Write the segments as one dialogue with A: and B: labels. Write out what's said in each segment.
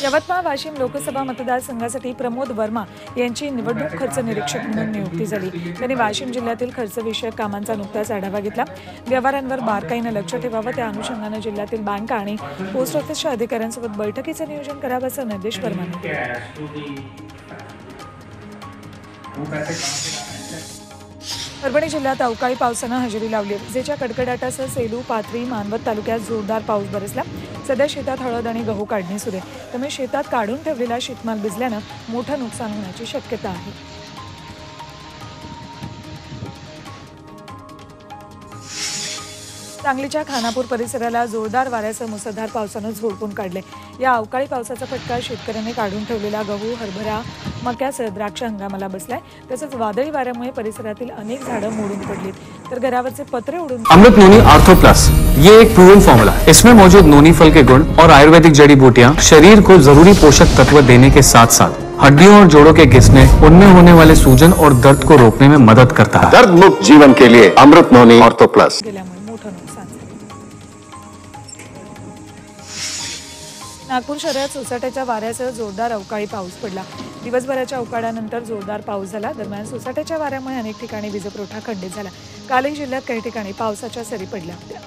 A: यवतमाळ वाशिम लोकसभा मतदारसंघासाठी प्रमोद वर्मा यांची निवडणूक खर्च निरीक्षक म्हणून नियुक्ती झाली। त्यांनी वाशिम जिल्ह्यातील खर्चविषयक कामांचा नुकताच आढावा घेतला। व्यवहारांवर बारकाईने लक्ष ठेवावं, त्या अनुषंगाने जिल्ह्यातील बँका आणि पोस्ट ऑफिसच्या अधिकाऱ्यांसोबत बैठकीचे नियोजन करावं असे निर्देश वर्मांनी दिले। परभणी जिल्ह्यात अवकाळी पावसानं हजेरी लावली। विजेच्या कडकडाटासह सेलू, पाथरी, मानवत तालुक्यात जोरदार पाऊस बरसला। सध्या शेतात हळद आणि गहू काढणी सुरू आहे, त्यामुळे शेतात काढून ठेवलेला शेतमाल भिजल्यानं मोठं नुकसान होण्याची शक्यता आहे। सांगलीच्या खानापूर परिसराला जोरदार वाऱ्यासह मुसळधार पावसानं झोडपून काढले। या अवकाळी पावसाचा फटका शेतकऱ्यांनी काढून ठेवलेला गहू, हरभरा, मक्यासह द्राक्ष हंगामाला बसलाय। तसंच वादळी वाऱ्यामुळे परिसरातील अनेक झाडं मोडून पडलीत, तर घरावरचे पत्रे उडून।
B: अमृत नोनी आर्थो प्लस, ये एक प्रूवन फॉर्मूला। इसमें मौजूद नोनी फल के गुण और आयुर्वेदिक जड़ी बूटियां शरीर को जरूरी पोषक तत्व देने के साथ साथ हड्डियों और जोड़ों के घिसने, उनमें होने वाले सूजन और दर्द को रोकने में मदद करता है।
C: दर्द मुक्त जीवन के लिए अमृत नोनी आर्थो प्लस।
A: नागपूर शहरात सोसाट्याच्या वाऱ्यासह जोरदार अवकाळी पाऊस पडला। दिवसभराच्या अवकाळ्यानंतर जोरदार पाऊस झाला। दरम्यान सोसाट्याच्या वाऱ्यामुळे अनेक ठिकाणी वीजपुरवठा खंडित झाला। कालही जिल्ह्यात काही ठिकाणी पावसाच्या सरी पडल्या होत्या।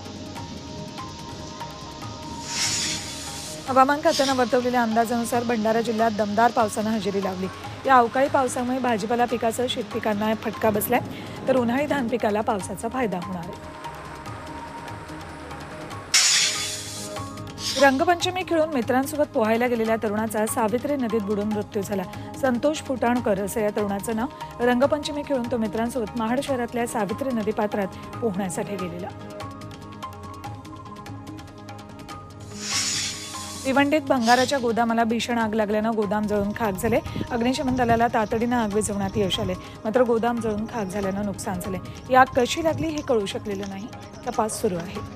A: हवामान खात्यानं वर्तवलेल्या अंदाजानुसार भंडारा जिल्ह्यात दमदार पावसानं हजेरी लावली। या अवकाळी पावसामुळे भाजीपाला पिकासह शेतपिकांना फटका बसलाय, तर उन्हाळी धान पिकाला पावसाचा फायदा होणार आहे। रंगपंचमी खेळून मित्रांसोबत पोहायला गेलेल्या तरुणाचा सावित्री नदीत बुडून मृत्यू झाला। संतोष फुटाणकर असं या तरुणाचं नाव। रंगपंचमी खेळून तो मित्रांसोबत महाड शहरातल्या सावित्री नदी पात्रात पोहण्यासाठी गेलेला। भिवंडीत भंगाराच्या गोदामाला भीषण आग लागल्यानं गोदाम जळून खाक झाले। अग्निशमन दलाला तातडीनं आग विझवण्यात यश आले, मात्र गोदाम जळून खाक झाल्यानं नुकसान झाले। ही आग कशी लागली हे कळू शकलेलं नाही, तपास सुरू आहे।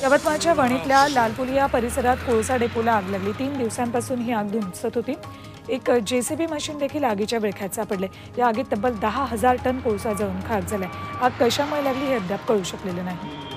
A: यवतमाळच्या वणीतल्या लालपुलिया परिसरात कोळसा डेपोला आग लागली। 3 दिवसांपासून ही आग धुमसत होती। एक जेसीबी मशीन देखील आगीच्या विळख्यात सापडले। या आगीत तब्बल 10,000 टन कोळसा जळून खाक झालाय। आग कशामुळे लागली हे अद्याप कळू शकलेलं नाही।